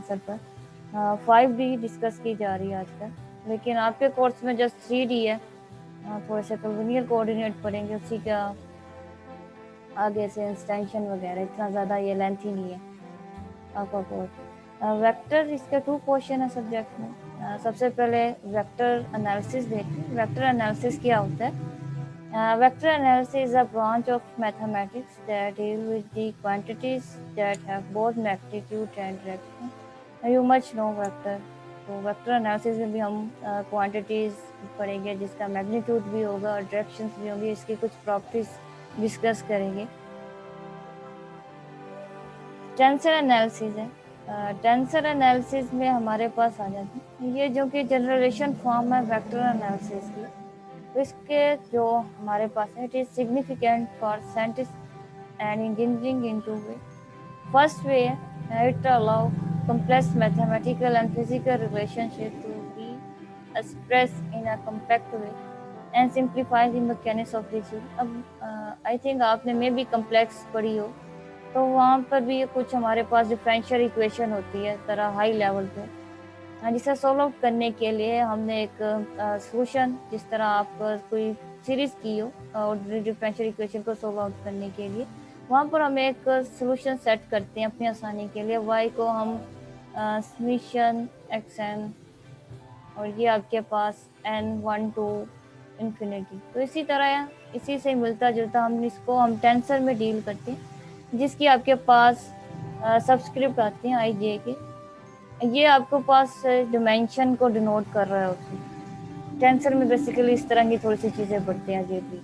Answer पर। 5D discuss की जा रही है आजकल, लेकिन आपके कोर्स में जस्ट 3D है। थोड़े से कोलिनियर कोऑर्डिनेट पढ़ेंगे, उसी का आगे से एक्सटेंशन वगैरह, इतना ज़्यादा ये लेंथी नहीं है आपका कोर्स। वेक्टर, इसके 2 क्वेश्चन है सब्जेक्ट में। सबसे पहले वेक्टर एनालिसिस देखते हैं। वेक्टर एनालिसिस क्या होता है? Vector analysis is a branch of mathematics that deal with the quantities that have both magnitude and direction. You must know vector. तो वेक्टर एनालिसिस में भी हम क्वांटिटीज पढ़ेंगे, जिसका मैग्नीट्यूड भी होगा और डायरेक्शंस भी होंगी, इसकी कुछ प्रॉपर्टीज डिस्कस करेंगे। टेंसर एनालिसिस है। टेंसर एनालिसिस में हमारे पास आ जाती है ये, जो कि जनरलाइजेशन फॉर्म है वेक्टर एनालिसिस की। तो इसके जो हमारे पास है, it is significant for scientist and engineering in 2 way. First way है, it allow complex mathematical and physical relationship to be expressed in a compact way and simplify the mechanics of the theory. अब I think आपने में भी complex पढ़ी हो, तो वहाँ पर भी कुछ हमारे पास डिफरेंशियल इक्वेशन होती है तरह हाई लेवल पे, जिसे सॉल्व आउट करने के लिए हमने एक सोल्यूशन, जिस तरह आप कोई सीरीज की हो ऑर्डिनरी डिफरेंशियल इक्वेशन को सॉल्व आउट करने के लिए, वहाँ पर हम एक सोल्यूशन सेट करते हैं अपनी आसानी के लिए। y को हम समीशन xn, और ये आपके पास n1 to इन्फिनिटी। तो इसी तरह इसी से मिलता जुलता हम टेंसर में डील करते हैं, जिसकी आपके पास सब्सक्रिप्ट आते हैं आई जे के। ये आपको पास डिमेंशन को डिनोट कर रहा है उसमें। टेंसर में बेसिकली इस तरह की थोड़ी सी चीज़ें पढ़ते हैं, ये भी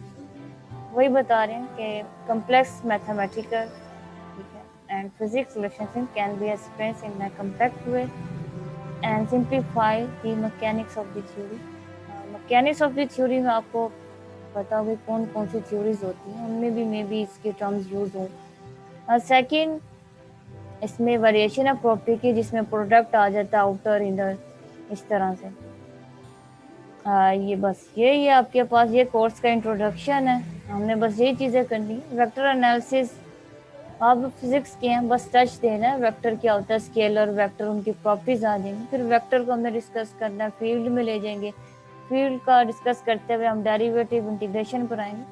वही बता रहे हैं कि कम्प्लेक्स मैथमेटिकल, ठीक है, and physics relationship can be express in a compact way and simplify the mechanics of the theory. Mechanics of the theory में आपको पता होगा कौन कौन सी थ्योरीज होती हैं, उनमें भी मे बी इसके टर्म्स यूज हो। सेकेंड, इसमें वेरिएशन है प्रॉपर्टी की, जिसमें प्रोडक्ट आ जाता है आउटर इनर, इस तरह से। ये बस ये आपके पास ये कोर्स का इंट्रोडक्शन है। हमने बस यही चीज़ें करनी है। वेक्टर एनालिसिस आप फिजिक्स के हैं, बस टच देना है वेक्टर क्या होता है, स्केलर वेक्टर, उनकी प्रॉपर्टीज आ जाएंगी। फिर वेक्टर को हमने डिस्कस करना है, फील्ड में ले जाएंगे। फील्ड का डिस्कस करते हुए हम डेरिवेटिव इंटीग्रेशन पर आएंगे।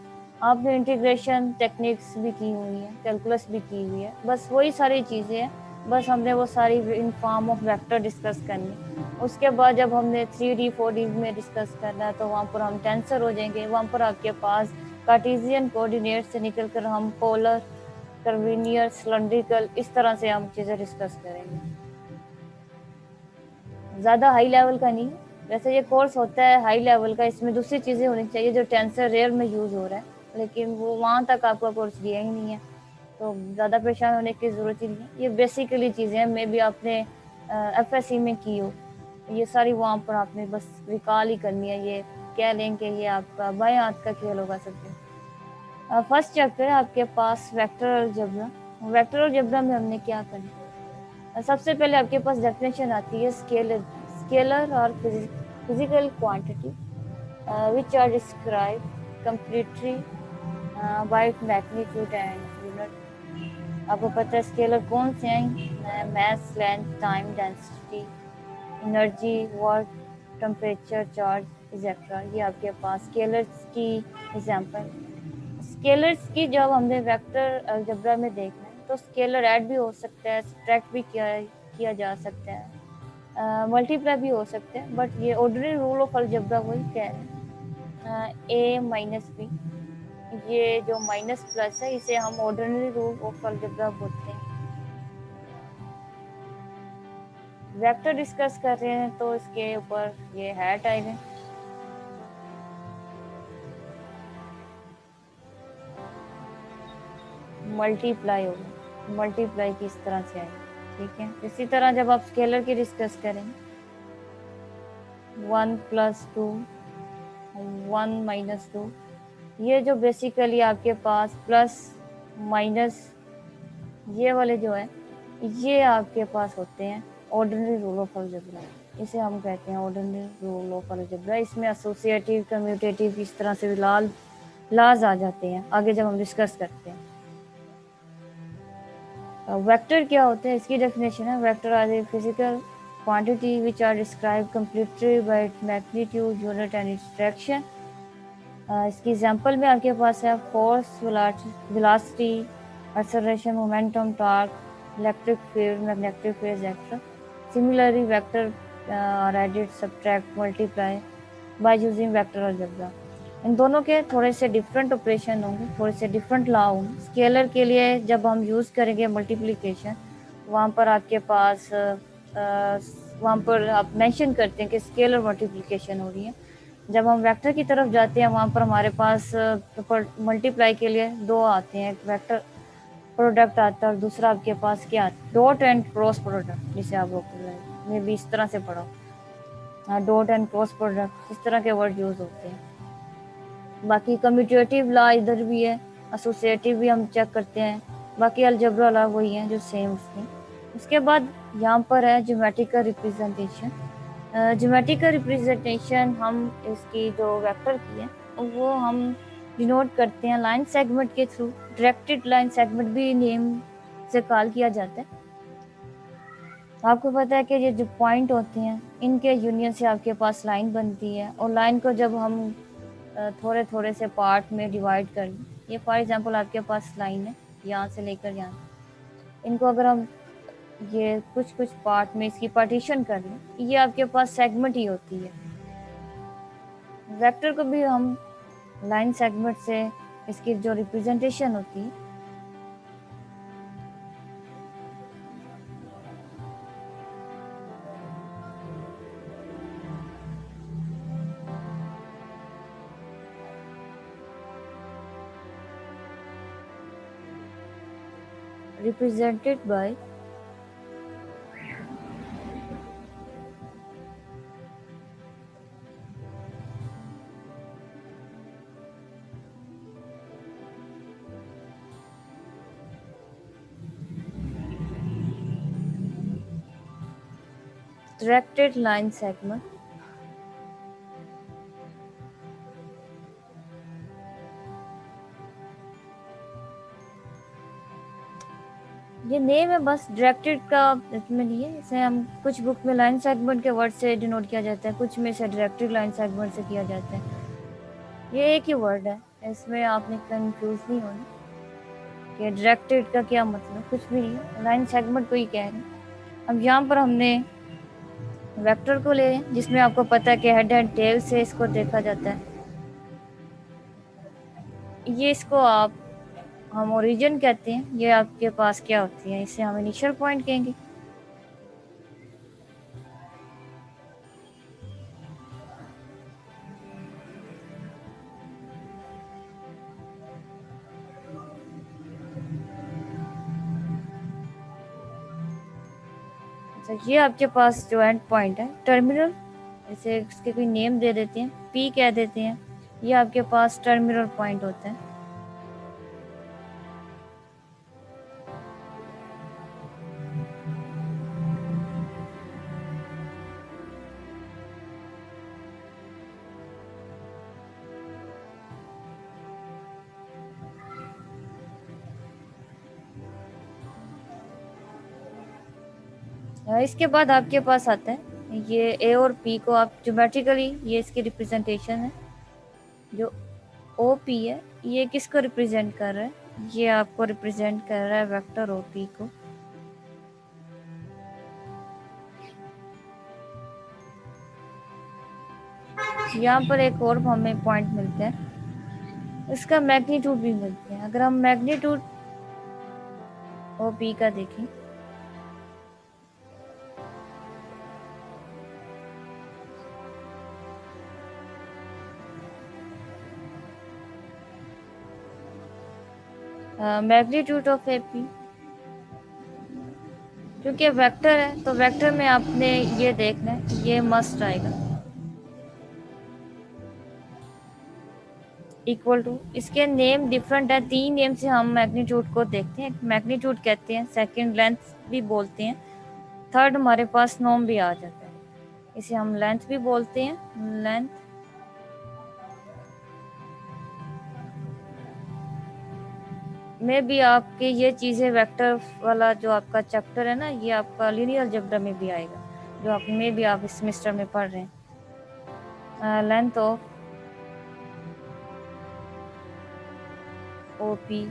आपने इंटीग्रेशन टेक्निक्स भी की हुई है, कैलकुलस भी की हुई है, बस वही सारी चीज़ें हैं। बस हमने वो सारी in form of vector discuss करनी। उसके बाद जब हमने 3D 4D में डिस्कस करना है, तो वहाँ पर हम टेंसर हो जाएंगे। वहाँ पर आपके पास कार्टेशियन कोऑर्डिनेट से निकलकर हम पोलर, कर्वीनियर, सिलेंड्रिकल, इस तरह से हम चीज़ें डिस्कस करेंगे। ज़्यादा हाई लेवल का नहीं, वैसे ये कोर्स होता है हाई लेवल का। इसमें दूसरी चीज़ें होनी चाहिए जो टेंसर रेयर में यूज़ हो रहा है, लेकिन वो वहाँ तक आपका कोर्स गया ही नहीं है, तो ज़्यादा परेशान होने की ज़रूरत ही नहीं है। ये बेसिकली चीज़ें हैं, मे भी आपने FSC में की हो, ये सारी वहाँ पर आपने बस रिकॉल ही करनी है। ये कह लें कि ये आपका बाएं हाथ का खेल होगा सबके। फर्स्ट चैप्टर है आपके पास वेक्टर अलजेब्रा। वेक्टर अलजेब्रा में हमने क्या करना है? सबसे पहले आपके पास डेफिनेशन आती है स्केलर। स्केलर और physical quantity which are described completely by magnitude and unit. आपको पता है स्केलर कौन से हैं? Mass, length, time, density, energy, work, temperature, charge, etcetera. ये आपके पास स्केलर्स की एग्जांपल। स्केलर्स की जब हमने वेक्टर अलजेब्रा में देखना है, तो स्केलर ऐड भी हो सकता है, सब्ट्रैक्ट भी किया जा सकता है, मल्टीप्लाई भी हो सकते हैं, बट ये ऑर्डिनरी रूल ऑफ अलजेब्रा वही कह रहे हैं। A माइनस बी, ये जो माइनस प्लस है, इसे हम ऑर्डिनरी रूल ऑफ अलजेब्रा बोलते हैं। वेक्टर डिस्कस कर रहे हैं, तो इसके ऊपर ये है टाइप मल्टीप्लाई होगा। मल्टीप्लाई किस तरह से आएगा, ठीक है। इसी तरह जब आप स्केलर की डिस्कस करेंगे, 1 + 2, 1 - 2, ये जो बेसिकली आपके पास प्लस माइनस ये वाले जो है, ये आपके पास होते हैं ऑर्डिनरी रूल ऑफ अलजेब्रा। इसे हम कहते हैं ऑर्डिनरी रूल ऑफ अलजेब्रा। इसमें एसोसिएटिव, कम्यूटेटिव, इस तरह से लाज आ जाते हैं आगे जब हम डिस्कस करते हैं। वेक्टर क्या होते हैं, इसकी डेफिनेशन है, vector are a physical quantity which are describe completely by its magnitude, unit and its direction. इसकी एग्जांपल में आपके पास है force, velocity, acceleration, momentum, torque, electric field, magnetic field etcetera. Similarly vector are added, subtract, multiply by using vector algebra. इन दोनों के थोड़े से डिफरेंट ऑपरेशन होंगे, थोड़े से डिफरेंट लॉ होंगे। स्केलर के लिए जब हम यूज़ करेंगे मल्टीप्लिकेशन, वहाँ पर आपके पास वहाँ पर आप मेंशन करते हैं कि स्केलर मल्टीप्लिकेशन हो रही है। जब हम वेक्टर की तरफ जाते हैं, वहाँ पर हमारे पास मल्टीप्लाई के लिए दो आते हैं, एक वेक्टर प्रोडक्ट आता है और दूसरा आपके पास क्या आता है, डॉट एंड क्रॉस प्रोडक्ट, जिसे आप में भी इस तरह से पढ़ो, डॉट एंड क्रॉस प्रोडक्ट, इस तरह के वर्ड यूज होते हैं। बाकी कम्यूटेटिव लॉ इधर भी है, एसोसिएटिव भी हम चेक करते हैं, बाकी अलजेब्रा लॉ वही है जो सेम उसके। उसके बाद यहाँ पर है ज्योमेट्रिकल रिप्रेजेंटेशन। ज्योमेट्रिकल रिप्रेजेंटेशन हम इसकी जो वेक्टर की है वो हम डिनोट करते हैं लाइन सेगमेंट के थ्रू। डायरेक्टेड लाइन सेगमेंट भी नेम से कॉल किया जाता है। आपको पता है कि ये जो पॉइंट होते हैं, इनके यूनियन से आपके पास लाइन बनती है, और लाइन को जब हम थोड़े थोड़े से पार्ट में डिवाइड कर लें, ये फॉर एग्जांपल आपके पास लाइन है यहाँ से लेकर यहाँ, इनको अगर हम ये कुछ कुछ पार्ट में इसकी पार्टीशन कर लें, ये आपके पास सेगमेंट ही होती है। वेक्टर को भी हम लाइन सेगमेंट से इसकी जो रिप्रेजेंटेशन होती है, represented by directed line segment। ये नेम है बस, डायरेक्टेड का इसमें नहीं है। इसे हम कुछ बुक में लाइन सेगमेंट के वर्ड से डिनोट किया जाता है, कुछ में से डायरेक्टेड लाइन सेगमेंट से किया जाता है। ये एक ही वर्ड है, इसमें आपने कंफ्यूज नहीं होना कि डायरेक्टेड का क्या मतलब, कुछ भी नहीं है, लाइन सेगमेंट को ही कह रहे हैं। अब यहाँ पर हमने वेक्टर को ले जिसमें आपको पता है कि हेड एंड टेल से इसको देखा जाता है। ये इसको हम ओरिजिन कहते हैं। ये आपके पास क्या होती है, इसे हम इनिशियल पॉइंट कहेंगे। अच्छा, ये आपके पास जो एंड पॉइंट है टर्मिनल, इसे इसके कोई नेम दे देते हैं, पी कह देते हैं, ये आपके पास टर्मिनल पॉइंट होता है। इसके बाद आपके पास आता है ये ए और पी को आप ज्योमेट्रिकली, ये इसकी रिप्रेजेंटेशन है। जो ओ पी है ये किसको रिप्रेजेंट कर रहा है, ये आपको रिप्रेजेंट कर रहा है वेक्टर ओ पी को। यहाँ पर एक और हमें पॉइंट मिलते हैं, इसका मैग्नीट्यूड भी मिलते हैं। अगर हम मैग्नीट्यूड ओ पी का देखें, मैग्नीट्यूड ऑफ ए पी, क्योंकि वेक्टर है तो वेक्टर में आपने ये देखना है, ये मस्ट आएगा इक्वल टू। इसके नेम डिफरेंट है, 3 नेम से हम मैग्नीट्यूड को देखते हैं। मैग्नीट्यूड कहते हैं, सेकंड लेंथ भी बोलते हैं, थर्ड हमारे पास नॉर्म भी आ जाता है, इसे हम लेंथ भी बोलते हैं, लेंथ। में भी आपके ये चीज़ें वेक्टर वाला जो आपका चैप्टर है ना, ये आपका लीनियर अलजेब्रा में भी आएगा, जो आप में भी आप इस सेमेस्टर में पढ़ रहे हैं। लेंथ ऑफ ओपी,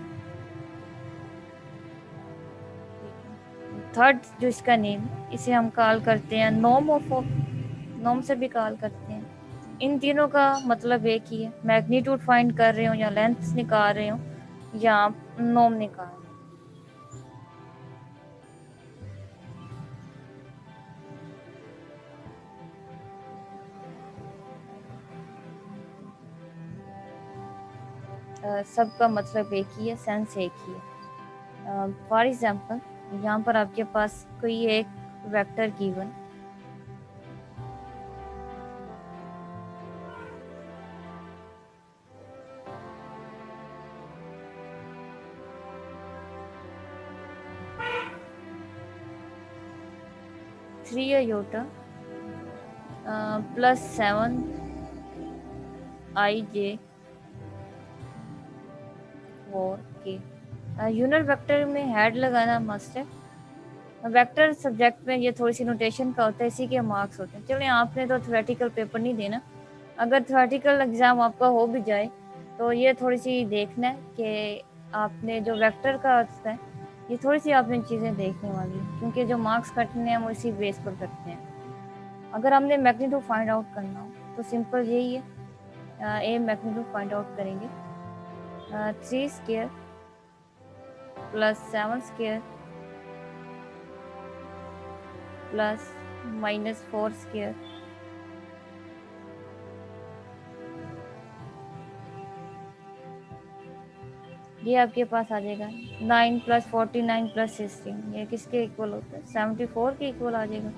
थर्ड जो इसका नेम है, इसे हम कॉल करते हैं नॉर्म ऑफ, नॉर्म से भी कॉल करते हैं। इन तीनों का मतलब एक ही है, मैग्नीट्यूड फाइंड कर रहे हो या लेंथ निकाल रहे हो या नॉर्म निकाल रहे हो। सबका मतलब एक ही है, सेंस एक ही है। फॉर एग्जाम्पल, यहाँ पर आपके पास कोई एक vector given, three iota plus 7 IJ 4K। Unit vector में हेड लगाना मस्ट है। वेक्टर सब्जेक्ट में ये थोड़ी सी नोटेशन का होता है, इसी के मार्क्स होते हैं। चलिए, आपने तो थ्योरेटिकल पेपर नहीं देना, अगर थ्योरेटिकल एग्जाम आपका हो भी जाए तो ये थोड़ी सी देखना है कि आपने जो वेक्टर का अर्थ है, ये थोड़ी सी आपने चीज़ें देखने वाली है, क्योंकि जो मार्क्स कटने हैं वो इसी बेस पर कटते हैं। अगर हमने मैग्नीट्यूड फाइंड आउट करना हो तो सिंपल यही है, ए मैग्नीट्यूड फाइंड आउट करेंगे, 3 square plus 7 square plus -4 square, ये आपके पास आ जाएगा 9 + 49 + 16, ये किसके इक्वल होता है, 74 के इक्वल आ जाएगा।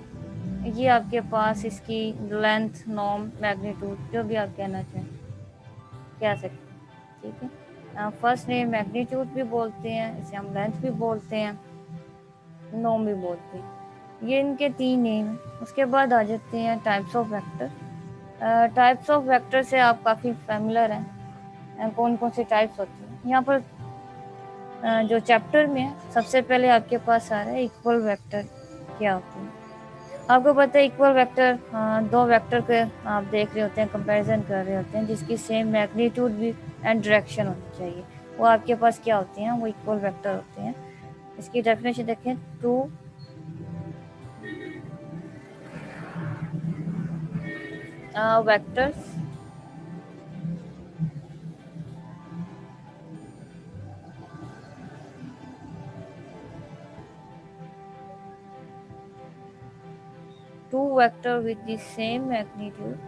ये आपके पास इसकी लेंथ, नॉर्म, मैग्नीट्यूड, जो भी आप कहना चाहें कह सकते हैं, ठीक है। फर्स्ट नेम मैग्नीट्यूड भी बोलते हैं, इसे हम लेंथ भी बोलते हैं, नॉर्म भी बोलते हैं। ये इनके 3 नेम हैं। उसके बाद आ जाते हैं types of vector. Types of vector से आप काफ़ी फेमिलर हैं, कौन कौन से टाइप्स होते हैं। यहाँ पर जो चैप्टर में है, सबसे पहले आपके पास आ रहा है इक्वल वेक्टर क्या होते हैं। आपको पता है इक्वल वेक्टर, दो वेक्टर के आप देख रहे होते हैं, कंपैरिजन कर रहे होते हैं, जिसकी सेम मैग्नीट्यूड भी एंड डायरेक्शन होनी चाहिए, वो आपके पास क्या होते हैं, वो इक्वल वेक्टर होते हैं। इसकी डेफिनेशन देखें, two vectors two vector with the same magnitude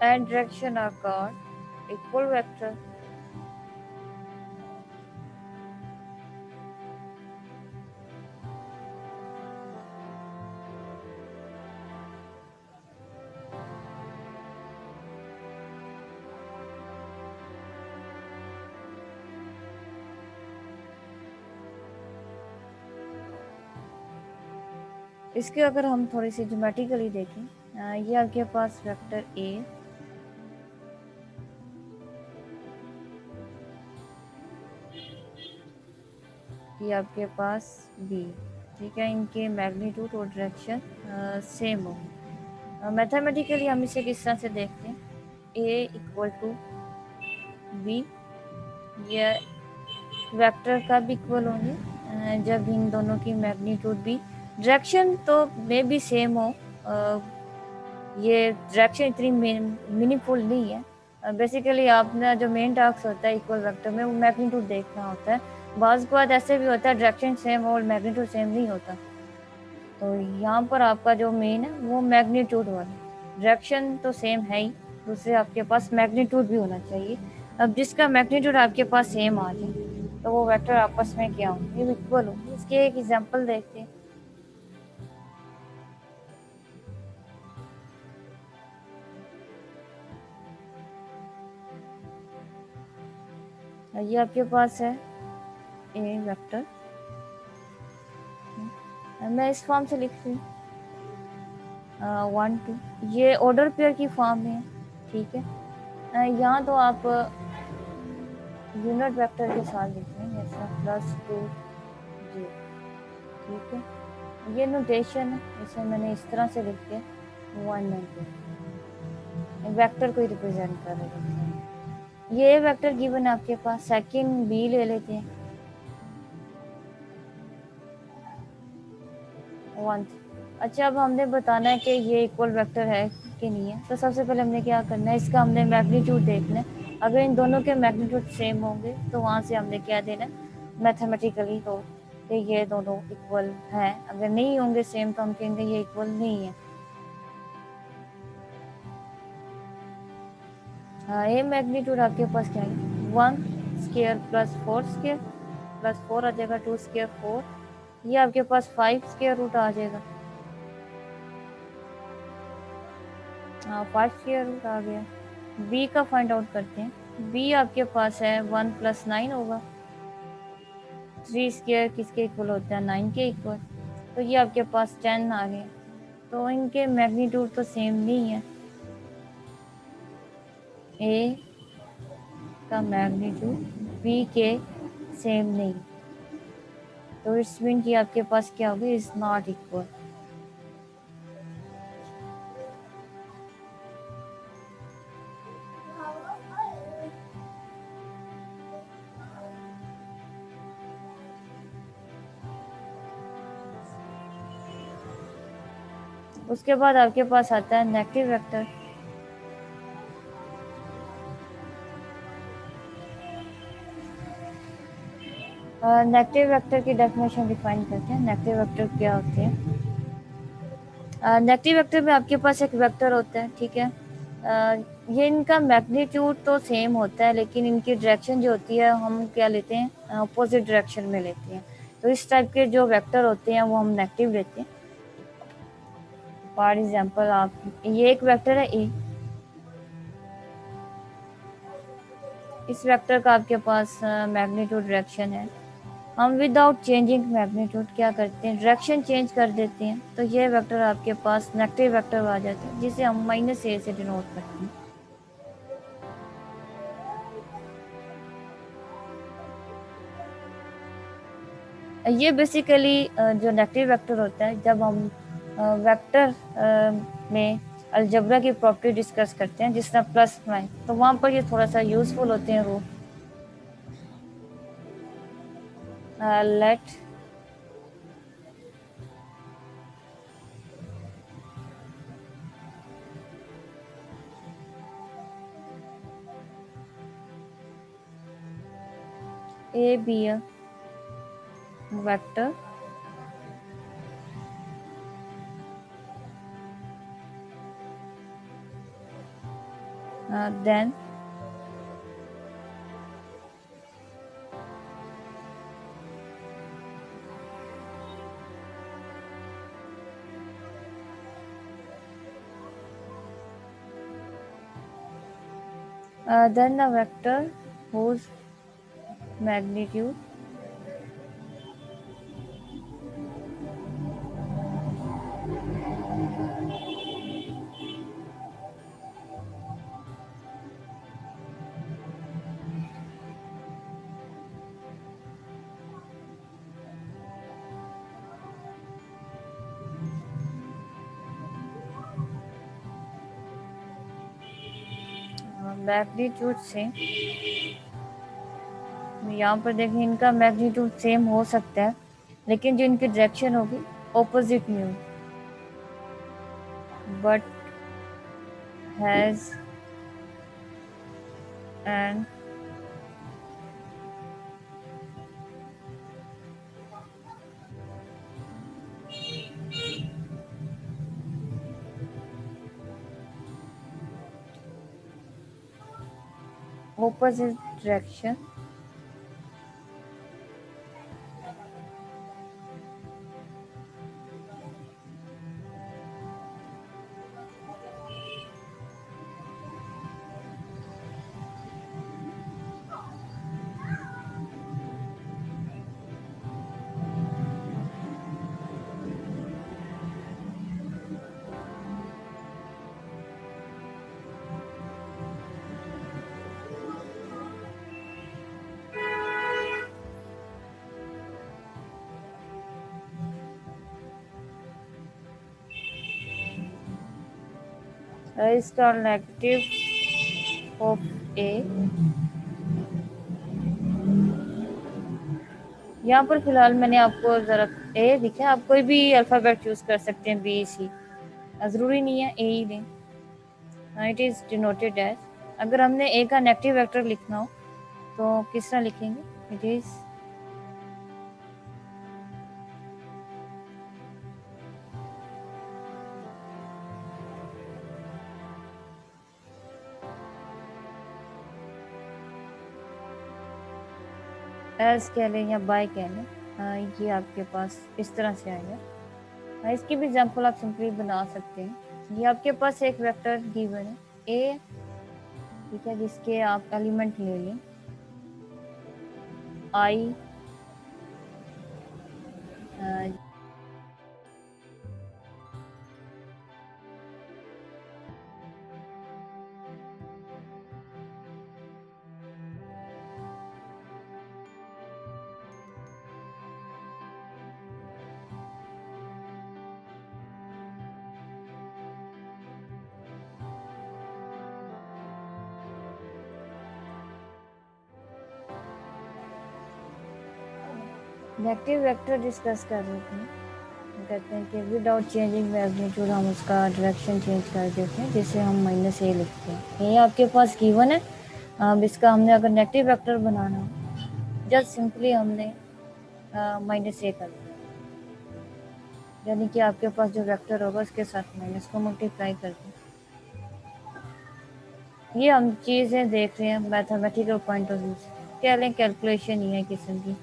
and direction are called equal vector. इसके अगर हम थोड़ी सी ज्योमेट्रिकली देखें, ये आपके पास वेक्टर ए, ये आपके पास बी, ठीक है। इनके मैग्नीट्यूड और डायरेक्शन सेम हो। मैथमेटिकली हम इसे किस तरह से देखते हैं, ए इक्वल टू बी, ये वेक्टर का भी इक्वल होंगे जब इन दोनों की मैग्नीट्यूड भी, डायरेक्शन तो मे भी सेम हो, ये डायरेक्शन इतनी मीनिंगफुल नहीं है, बेसिकली आपने जो मेन टास्क होता है इक्वल वेक्टर में वो मैग्नीट्यूड देखना होता है। बाज़ बात ऐसे भी होता है डायरेक्शन सेम और मैग्नीट्यूड सेम नहीं होता। तो यहाँ पर आपका जो मेन है वो मैग्नीट्यूड वाला, डायरेक्शन तो सेम है ही, दूसरे आपके पास मैग्नीट्यूड भी होना चाहिए। अब जिसका मैग्नीट्यूड आपके पास सेम आ जाए तो वो वेक्टर आपस में क्या होंगे, इक्वल होंगे। इसके एक एग्जांपल देखते हैं। ये आपके पास है ए वेक्टर, मैं इस फॉर्म से लिखती हूँ 1 2, ये ऑर्डर पेयर की फॉर्म में है, ठीक है। यहाँ तो आप यूनिट वेक्टर के साथ लिखते हैं जैसा +2 0, ठीक है। ये नोटेशन है, इसे मैंने इस तरह से लिख के 1 और 2 वेक्टर को ही रिप्रेजेंट कर रहे हैं। ये वेक्टर गिवन है आपके पास, सेकंड बी ले लेते हैं 1। अच्छा, अब हमने बताना है कि ये इक्वल वेक्टर है कि नहीं है। तो सबसे पहले हमने क्या करना है, इसका हमने मैग्नीट्यूड देखना है। अगर इन दोनों के मैग्नीट्यूड सेम होंगे तो वहाँ से हमने क्या देना है, मैथमेटिकली तो कि ये दोनों इक्वल हैं। अगर नहीं होंगे सेम तो हम कहेंगे ये इक्वल नहीं है। हाँ, ये मैग्नीट्यूड आपके पास क्या है, 1 स्क्वायर प्लस 4 स्क्वायर प्लस 4 आ जाएगा, 2 स्क्वायर 4, ये आपके पास 5 स्क्वायर रूट आ जाएगा। हाँ, 5 स्क्वायर रूट आ गया। बी का फाइंड आउट करते हैं। बी आपके पास है 1 + 9 होगा। 3 स्क्वायर किसके इक्वल होता है, 9 के इक्वल। तो ये आपके पास 10 आ गया। तो इनके मैग्नीट्यूड तो सेम नहीं है। ए का मैग्नीट्यूड बी के सेम नहीं, तो इट्स मीन कि आपके पास क्या होगा, इज नॉट इक्वल। उसके बाद आपके पास आता है नेगेटिव वेक्टर। नेगेटिव वेक्टर की डेफिनेशन डिफाइन करते हैं। नेगेटिव वेक्टर क्या होते हैं। नेगेटिव वेक्टर में आपके पास एक वेक्टर होता है, ठीक है। ये इनका मैग्नीट्यूड तो सेम होता है लेकिन इनकी डायरेक्शन जो होती है हम क्या लेते हैं, अपोजिट डायरेक्शन में लेते हैं। तो इस टाइप के जो वेक्टर होते हैं वो हम नेगेटिव लेते हैं। फॉर एग्जांपल आप, ये एक वेक्टर है ए, इस वेक्टर का आपके पास मैग्नीट्यूड डायरेक्शन है। हम विदाउट चेंजिंग मैग्नीट्यूड क्या करते हैं, डायरेक्शन चेंज कर देते हैं। तो ये वेक्टर आपके पास नेगेटिव वेक्टर आ जाता है जिसे हम -a से डिनोट करते हैं। ये बेसिकली जो नेगेटिव वेक्टर होता है, जब हम वेक्टर में अलजेब्रा की प्रॉपर्टी डिस्कस करते हैं जिसका प्लस में, तो वहाँ पर ये थोड़ा सा यूजफुल होते हैं। वो let A B a vector then the vector whose magnitude magnitude से, यहाँ पर देखें इनका मैग्नीट्यूड सेम हो सकता है लेकिन जो इनकी डायरेक्शन होगी ऑपोजिट में होगी, but has and opposite direction. Is called negative of A. यहाँ पर फिलहाल मैंने आपको जरा ए दिखा, आप कोई भी अल्फ़ाबेट चूज़ कर सकते हैं, बी सी, ज़रूरी नहीं है ए ही लें। इट इज़ डिनोटेड एज, अगर हमने ए का नेगेटिव वेक्टर लिखना हो तो किस तरह लिखेंगे? इट इज़ एज कह लें या बाय कह लें, ये आपके पास इस तरह से आएगा। इसकी भी एग्जांपल आप सिंपली बना सकते हैं। ये आपके पास एक वेक्टर गिवन है ए, ठीक है, जिसके आप एलिमेंट ले लें आई, नेगेटिव वेक्टर डिस्कस कर रहे थे। हम कहते हैं कि विदाउट चेंजिंग मैग्नीट्यूड हम उसका डायरेक्शन चेंज कर देते हैं, जिसे हम माइनस ए लिखते हैं। ये आपके पास गिवन है। अब इसका हमने अगर नेगेटिव वेक्टर बनाना हो, जस्ट सिंपली हमने माइनस ए कर दिया, यानी कि आपके पास जो वेक्टर होगा उसके साथ माइनस को मल्टीप्लाई कर दें। ये हम चीज़ें देख रहे हैं मैथमेटिकल पॉइंट ऑफ व्यू से, कह लें कैलकुलेशन ही है किस्म की।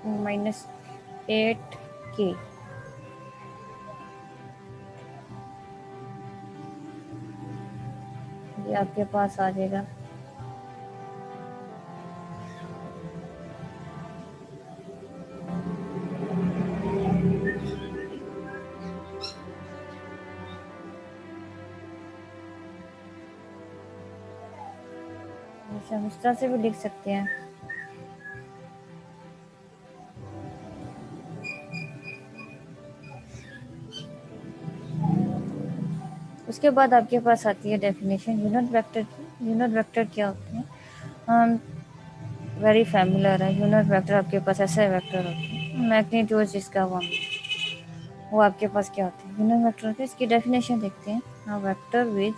-8k, ये आपके पास आ जाएगा। हम इस तरह से भी लिख सकते हैं। उसके बाद आपके पास आती है डेफिनेशन यूनिट वेक्टर की। यूनिट वेक्टर क्या होते हैं? वेरी फैमिलियर है। यूनिट वेक्टर आपके पास ऐसे वेक्टर होते हैं, मैग्नीट्यूड जिसका वो आपके पास क्या होते हैं? यूनिट वेक्टर की। इसकी डेफिनेशन देखते हैं। Vector with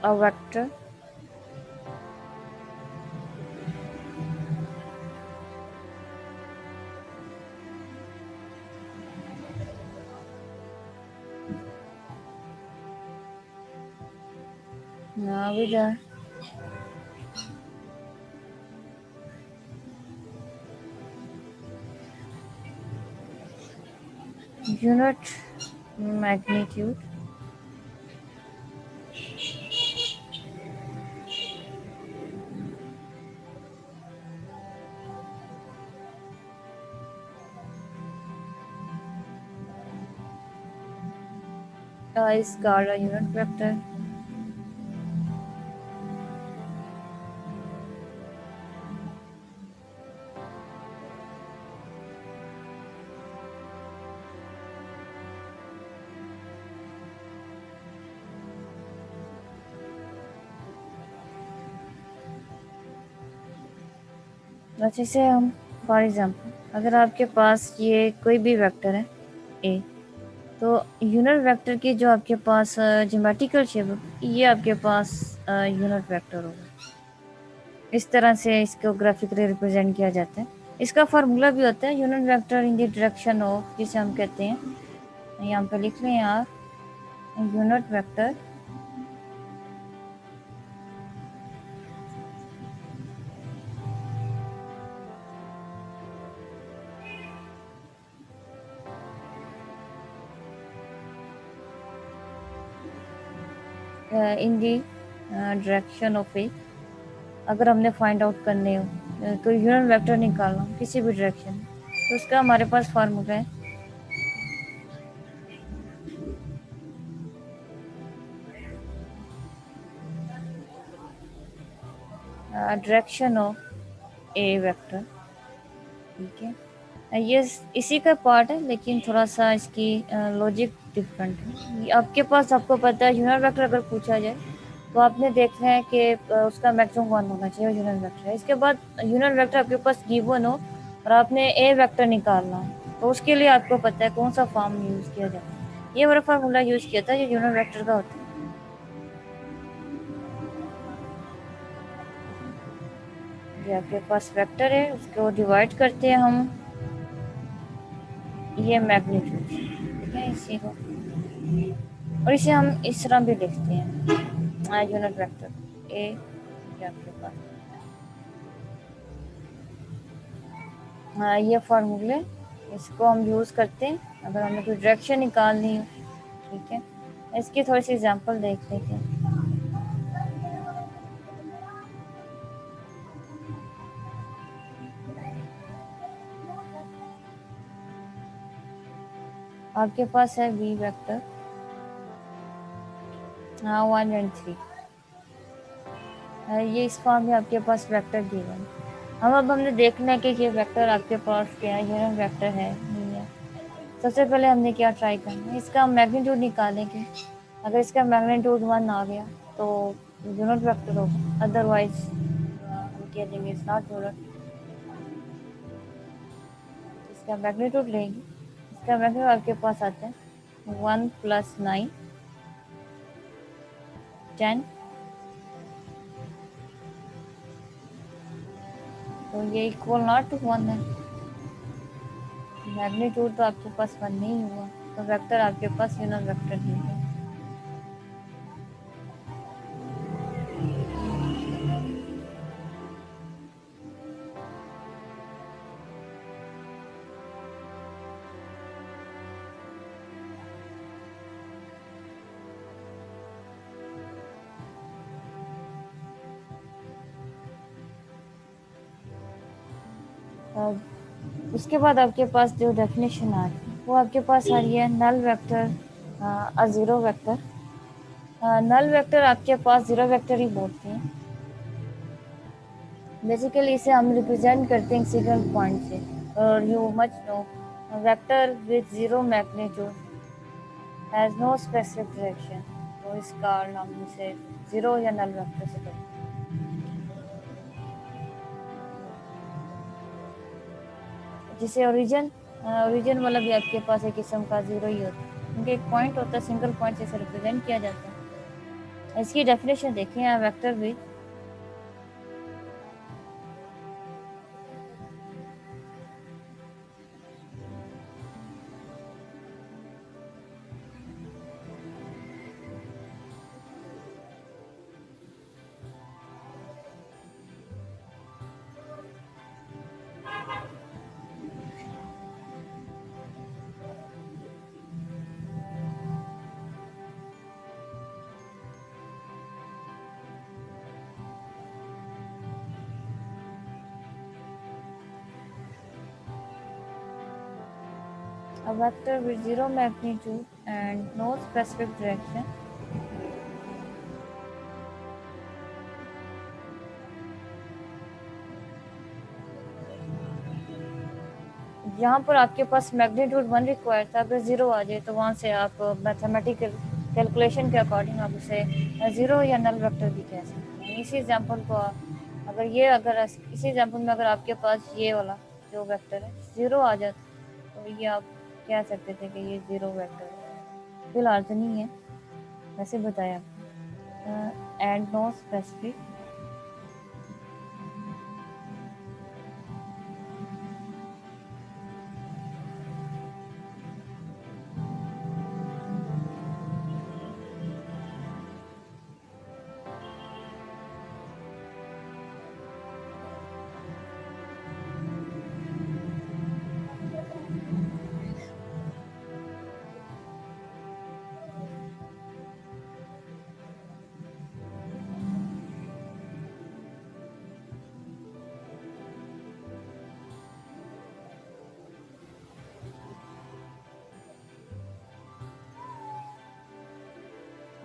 a vector with a unit magnitude is called a unit vector. जैसे हम फॉर एग्जाम्पल अगर आपके पास ये कोई भी वेक्टर है ए, तो यूनिट वेक्टर की जो आपके पास ज्योमेट्रिकल शेप होगी, ये आपके पास यूनिट वेक्टर होगा। इस तरह से इसको ग्राफिकली रिप्रेजेंट किया जाता है। इसका फार्मूला भी होता है unit vector in the direction of, जिसे हम कहते हैं, यहाँ पे लिख लें यार, unit vector in the direction of A. अगर हमने फाइंड आउट करने हो तो यूनिट वेक्टर निकालना हो किसी भी डायरेक्शन में, तो उसका हमारे पास फार्मूला है डायरेक्शन ऑफ ए वेक्टर। ठीक है, ये इसी का पार्ट है, लेकिन थोड़ा सा इसकी लॉजिक डिफरेंट है। आपके पास, आपको पता है यूनिट वेक्टर अगर पूछा जाए तो आपने देखना है कि उसका मैक्सिमम 1 होना चाहिए, यूनिट वेक्टर है। इसके बाद यूनिट वेक्टर आपके पास गिवन हो और आपने ए वेक्टर निकालना हो, तो उसके लिए आपको पता है कौन सा फॉर्म यूज़ किया जाता है। ये वाला फार्मूला यूज़ किया था, ये यूनिट वेक्टर का होता है। ये आपके पास वेक्टर है, उसको डिवाइड करते हैं हम, ये मैग्नीट्यूड, ठीक है, इसी को, और इसे हम इस तरह भी लिखते हैं यूनिट वेक्टर ए। आपके पास ये फार्मूले, इसको हम यूज़ करते हैं अगर हमें कोई डायरेक्शन निकालनी हो। ठीक है, इसकी थोड़ी सी एग्जांपल देख लेते हैं। आपके पास है वी वेक्टर 1 and 3, ये इस फॉर्म में आपके पास वेक्टर गिवन। अब हमने देखना है कि ये वेक्टर आपके पास क्या है, यूनिट वेक्टर है नहीं है। सबसे पहले हमने क्या ट्राई करना है, इसका मैग्नीट्यूड निकालेंगे। अगर इसका मैग्नीट्यूड 1 आ गया तो यूनिट वेक्टर होगा, अदरवाइज हम कह देंगे इट्स नॉट यूनिट। इसका मैग्नीट्यूड लेंगे, इसका मैग्नीट्यूड आपके पास आता है 1 + 9 10, तो ये इक्वल नॉट टू 1 है। मैग्नीट्यूड तो आपके पास 1 नहीं हुआ, तो वेक्टर आपके पास यूनिट वेक्टर नहीं है। उसके बाद आपके पास जो डेफिनेशन आ रही है वो आपके पास आ रही है null vector zero vector. Null vector आपके पास ज़ीरो वेक्टर ही बोलते हैं। बेसिकली इसे हम रिप्रेजेंट करते हैं सिंगल पॉइंट से, और you much no vector with zero magnitude has no specific direction, तो इस कारण हम इसे ज़ीरो या नल वेक्टर से करते हैं। जिसे ओरिजिन वाला भी आपके पास एक किस्म का ज़ीरो ही होता है, क्योंकि एक पॉइंट होता है, सिंगल पॉइंट से इसे रिप्रेजेंट किया जाता है। इसकी डेफिनेशन देखें यहाँ, वेक्टर भी a vector with zero magnitude and no specific direction यहाँ पर आपके पास मैग्नीट्यूड 1 रिक्वायर था। अगर ज़ीरो आ जाए तो वहाँ से आप मैथमेटिकल कैलकुलेशन के अकॉर्डिंग आप उसे ज़ीरो या नल वेक्टर भी कह सकते हैं। इसी एग्जांपल को अगर इसी एग्जांपल में अगर आपके पास ये वाला जो वेक्टर है 0 आ जाता, तो ये आप कह सकते थे कि ये 0 वेक्टर है। फिलहाल तो नहीं है, वैसे बताया and no specific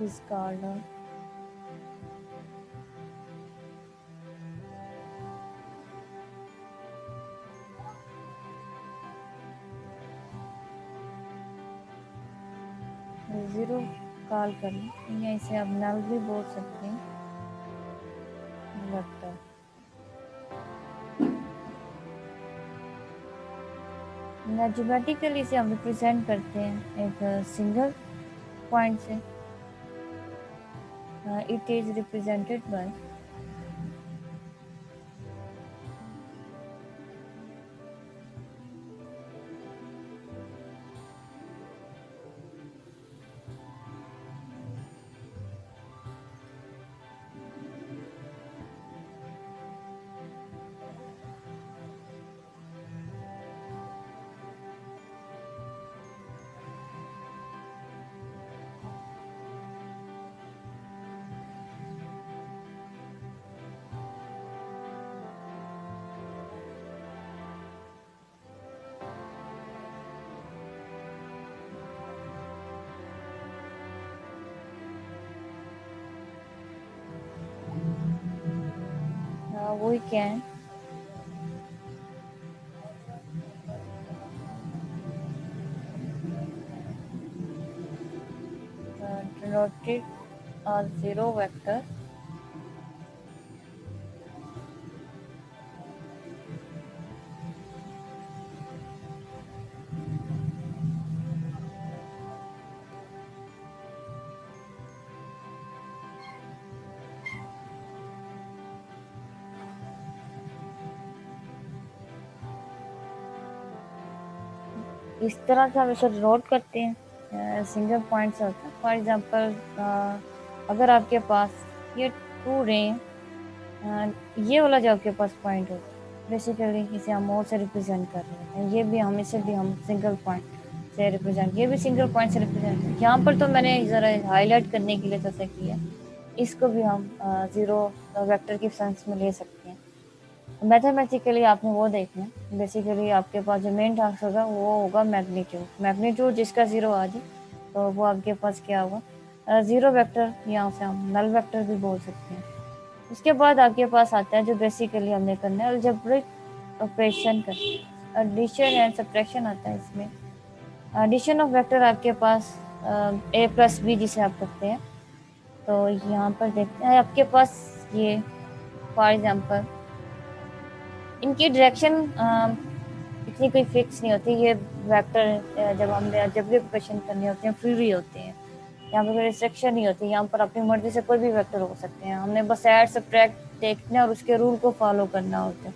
is called 0 call कर लें, या इसे आप नल भी बोल सकते हैं वेक्टर। ज्योमेट्रिकली इसे हम रिप्रेजेंट करते हैं एक सिंगल पॉइंट से। It is represented by we can denote it as 0 vector इस तरह से हम इसे नोट करते हैं। सिंगल पॉइंट से होता है। फॉर एग्जांपल अगर आपके पास ये 2 रे ये वाला जो आपके पास पॉइंट होता है, बेसिकली इसे हम ओ से रिप्रेजेंट कर रहे हैं। ये भी हम इसे भी हम सिंगल पॉइंट से रिप्रेजेंट, ये भी सिंगल पॉइंट से रिप्रेजेंट। यहाँ पर तो मैंने ज़रा हाईलाइट करने के लिए जैसे किया, इसको भी हम 0 वेक्टर की सेंस में ले सकते हैं। मैथमेटिकली आपने वो देखना है, बेसिकली आपके पास जो मेन टास्क होगा वो होगा मैग्नीट्यूड जिसका 0 आ जाए तो वो आपके पास क्या होगा 0 वेक्टर, यहाँ से हम नल वेक्टर भी बोल सकते हैं। उसके बाद आपके पास आता है जो बेसिकली हमने करना है अलजेब्रिक ऑपरेशन का एडिशन एंड सब्ट्रैक्शन आता है। इसमें एडिशन ऑफ वेक्टर आपके पास a प्लस बी जिसे आप करते हैं। तो यहाँ पर देखते हैं आपके पास ये फॉर एग्जांपल इनकी डायरेक्शन इतनी कोई फिक्स नहीं होती। ये वेक्टर जब हमने अलजेब्रिक ऑपरेशन करने होते हैं फ्री होते हैं, यहाँ पर कोई रिस्ट्रिक्शन नहीं होती। यहाँ पर अपनी मर्जी से कोई भी वेक्टर हो सकते हैं, हमने बस ऐड सब्ट्रैक्ट देखना और उसके रूल को फॉलो करना होता है।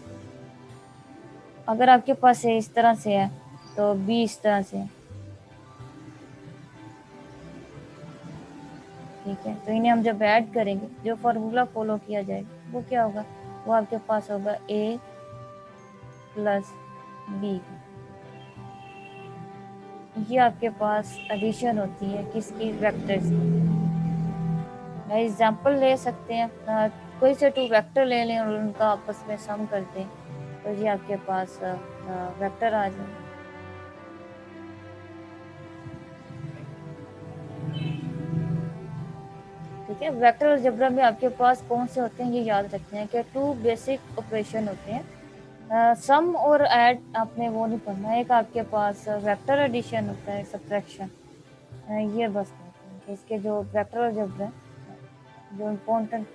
अगर आपके पास है इस तरह से है तो बी इस तरह से है, ठीक है। तो इन्हें हम जब ऐड करेंगे जो फार्मूला फॉलो किया जाएगा वो क्या होगा, वो आपके पास होगा a प्लस बी। ये आपके पास एडिशन होती है किसकी, वेक्टर्स की। एग्जाम्पल ले सकते हैं, कोई से 2 वेक्टर ले लें और उनका आपस में सम कर दें तो ये आपके पास वेक्टर आ जाए। ठीक है, वेक्टर अलजेब्रा में आपके पास कौन से होते हैं ये याद रखते हैं कि 2 बेसिक ऑपरेशन होते हैं। सम और ऐड आपने वो नहीं पढ़ना है। एक आपके पास वेक्टर एडिशन होता है, सब्ट्रैक्शन, ये बस इसके जो वेक्टर अलजेब्रा जो इम्पोर्टेंट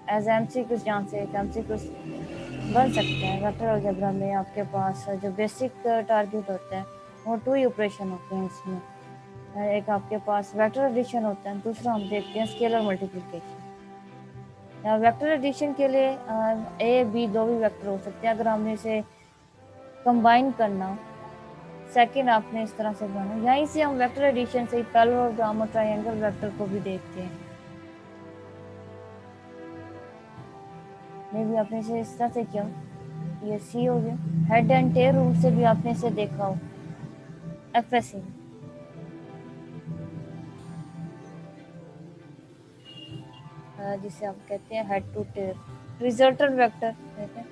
एज MCQ यहाँ से एक MCQ बन सकते हैं। वेक्टर अलजेब्रा में आपके पास जो बेसिक टारगेट होते हैं वो 2 ही ऑपरेशन होते हैं इसमें। एक आपके पास वेक्टर एडिशन होता है, दूसरा हम देखते हैं स्केलर मल्टीप्लिकेशन। वेक्टर एडिशन के लिए A, B दो भी वेक्टर हो सकते हैं अगर हमने इसे कंबाइन करना। सेकंड आपने इस तरह से बनाना, यहीं से हम वेक्टर एडिशन से पैरेललोग्राम और ट्रायंगल वेक्टर को भी देखते हैं। मे भी आपने इसे इस तरह से किया, ये C हो गया। हेड एंड टेल रूल से भी आपने इसे देखा हो FSC, जिसे हम कहते हैं head to tail. Resultant vector कहते हैं,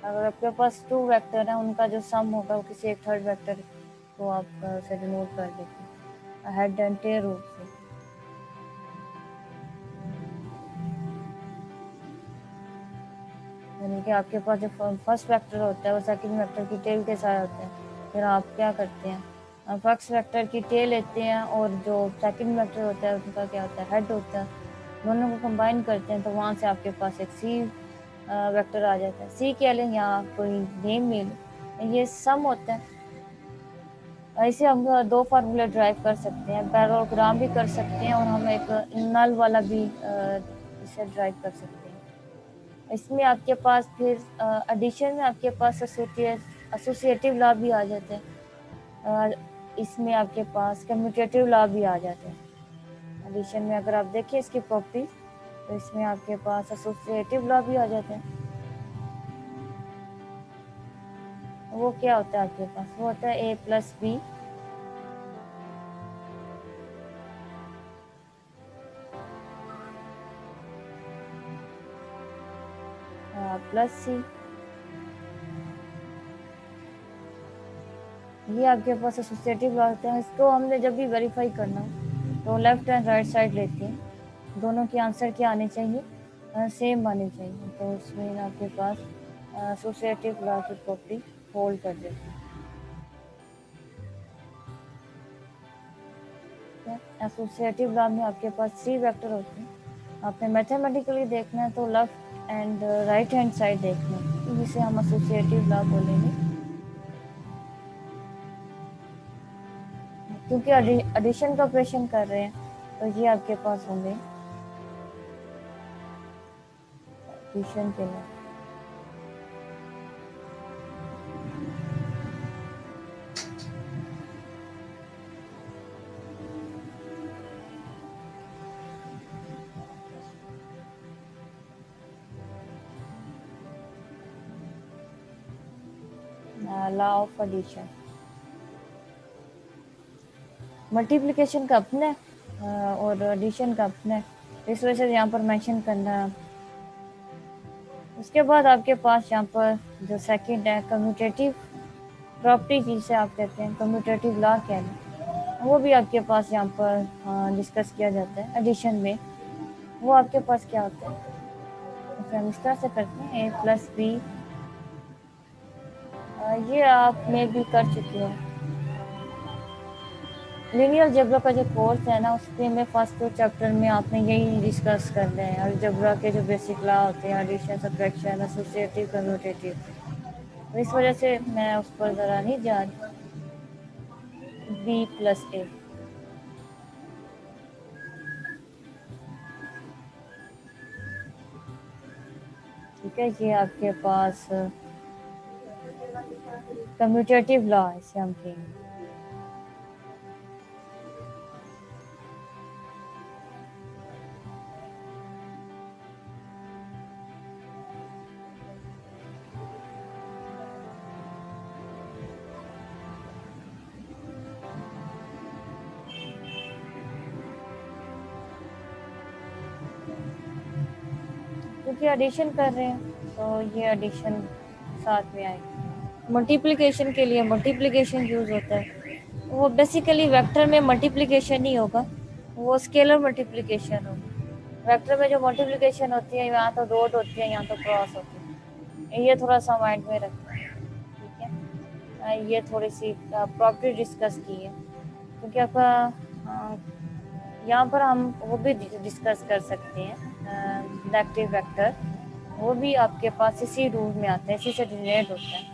अगर आपके पास 2 वेक्टर हैं उनका जो सम होगा वो किसी एक थर्ड वेक्टर को आप उसे डिनोट कर देते हैं हेड एंड टेल रूल से। यानी कि आपके पास जो फर्स्ट वेक्टर होता है वो सेकंड वेक्टर की टेल के साथ होता है। फिर आप क्या करते हैं, फर्स्ट वेक्टर की टेल लेते हैं और जो सेकंड वेक्टर होता है उनका क्या होता है, हेड होता है, दोनों को कंबाइन करते हैं तो वहाँ से आपके पास एक C वेक्टर आ जाता है। C कह लें या कोई नेम ले लें, ये सम होता है। ऐसे हम 2 फार्मूले ड्राइव कर सकते हैं, पैरेललोग्राम भी कर सकते हैं और हम एक नल वाला भी इसे ड्राइव कर सकते हैं। इसमें आपके पास फिर एडिशन में आपके पास एसोसिएटिव लॉ भी आ जाते हैं, इसमें आपके पास कम्यूटेटिव लॉ भी आ जाते हैं। एडिशन में अगर आप देखें इसकी प्रॉपर्टीज तो इसमें आपके पास एसोसिएटिव लॉ भी आ जाते हैं। वो क्या होता है आपके पास, वो होता है A + B + C। ये आपके पास एसोसिएटिव लॉ होते हैं। इसको हमने जब भी वेरीफाई करना तो लेफ्ट एंड राइट साइड लेते हैं, दोनों के आंसर क्या आने चाहिए, सेम आने चाहिए। तो उसमें आपके पास एसोसिएटिव लॉ की प्रॉपर्टी होल्ड कर देते हैं। एसोसिएटिव लॉ में आपके पास 3 वेक्टर होते हैं। आपने मैथमेटिकली देखना है तो left and right hand side देखना है, जिसे हम एसोसिएटिव लॉ बोलेंगे। क्योंकि एडिशन का ऑपरेशन कर रहे हैं तो ये आपके पास होंगे एडिशन के लिए। लॉ ऑफ एडिशन, मल्टीप्लिकेशन का अपना है और एडिशन का अपना है, इस वजह से यहाँ पर मेंशन करना है। उसके बाद आपके पास यहाँ पर जो सेकंड है कम्यूटेटिव प्रॉपर्टी, जिसे आप कहते हैं कम्यूटेटिव लॉ कह लें, वो भी आपके पास यहाँ पर डिस्कस किया जाता है एडिशन में। वो आपके पास क्या होता है, तो हम इस तरह से करते हैं A + B। ये आप में भी कर चुके हो। लीनियर अलजेब्रा का जो कोर्स है ना, उसके में फर्स्ट 2 चैप्टर में आपने यही डिस्कस करना है, अलजेब्रा के जो बेसिक लॉ होते हैं, एडिशन, सब्ट्रैक्शन, एसोसिएटिव, कम्यूटेटिव। तो इस वजह से मैं उस पर ज़रा नहीं जा रही। B + A, ठीक है। ये आपके पास कम्यूटेटिव लॉ है, इसे हम कहेंगे। क्योंकि एडिशन कर रहे हैं तो ये एडिशन साथ में आएगी। मल्टीप्लिकेशन के लिए मल्टीप्लिकेशन यूज होता है, वो बेसिकली वेक्टर में मल्टीप्लिकेशन नहीं होगा, वो स्केलर मल्टीप्लिकेशन होगा। वेक्टर में जो मल्टीप्लिकेशन होती है यहाँ तो डॉट होती है, यहाँ तो क्रॉस होती है, ये थोड़ा सा माइंड में रखना है, ठीक है। ये थोड़ी सी प्रॉपर्टी डिस्कस की है, क्योंकि आपका यहाँ पर हम वो भी डिस्कस कर सकते हैं नेगेटिव वेक्टर, वो भी आपके पास इसी रूल में आते हैं, इसी से जनरेट होता है।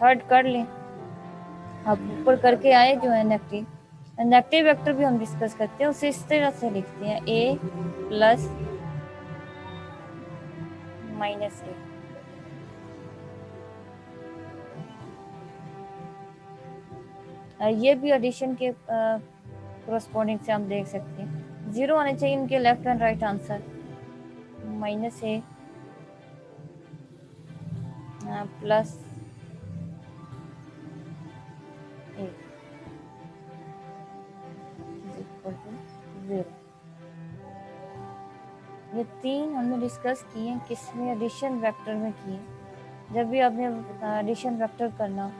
थर्ड कर लें, अब ऊपर करके आए जो है नेगेटिव वेक्टर भी हम डिस्कस करते हैं, उसे इस तरह से लिखते हैं a प्लस माइनस a। ये भी एडिशन के कोरस्पॉन्डिंग से हम देख सकते हैं। 0 आने चाहिए इनके left and right answer, minus a plus a is equal to 0। ये तीन हमने डिस्कस किए, किसमें? एडिशन वेक्टर में किए। जब भी आपने एडिशन वेक्टर करना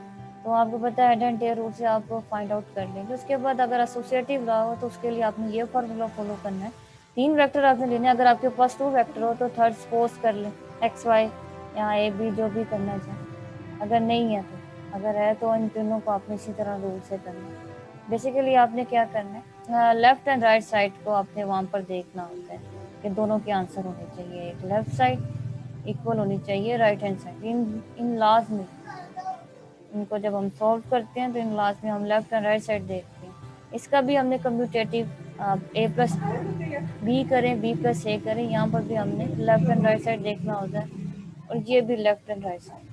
तो आपको पता है एड एंड रूल से आप फाइंड आउट कर लेंगे। उसके बाद अगर एसोसिएटिव रहा हो तो उसके लिए आपने ये फार्मूला फॉलो करना है। 3 वेक्टर आपने लेने हैं, अगर आपके पास 2 वेक्टर हो तो थर्ड सपोज कर लें एक्स वाई, यहाँ ए बी जो भी करना चाहे। अगर नहीं है तो, अगर है तो इन तीनों को आपने इसी तरह रूल से करना है। बेसिकली आपने क्या करना है, लेफ्ट एंड राइट साइड को आपने वहाँ पर देखना होता है कि दोनों के आंसर होने चाहिए, एक लेफ्ट साइड इक्वल होनी चाहिए राइट हैंड साइड। इन लॉज में इनको जब हम सॉल्व करते हैं तो इन लॉज में हम लेफ्ट एंड राइट साइड देखते हैं। इसका भी हमने कम्यूटेटिव a प्लस बी करें, b प्लस ए करें, यहाँ पर भी हमने लेफ्ट एंड राइट साइड देखना होता है, और ये भी लेफ्ट एंड राइट साइड।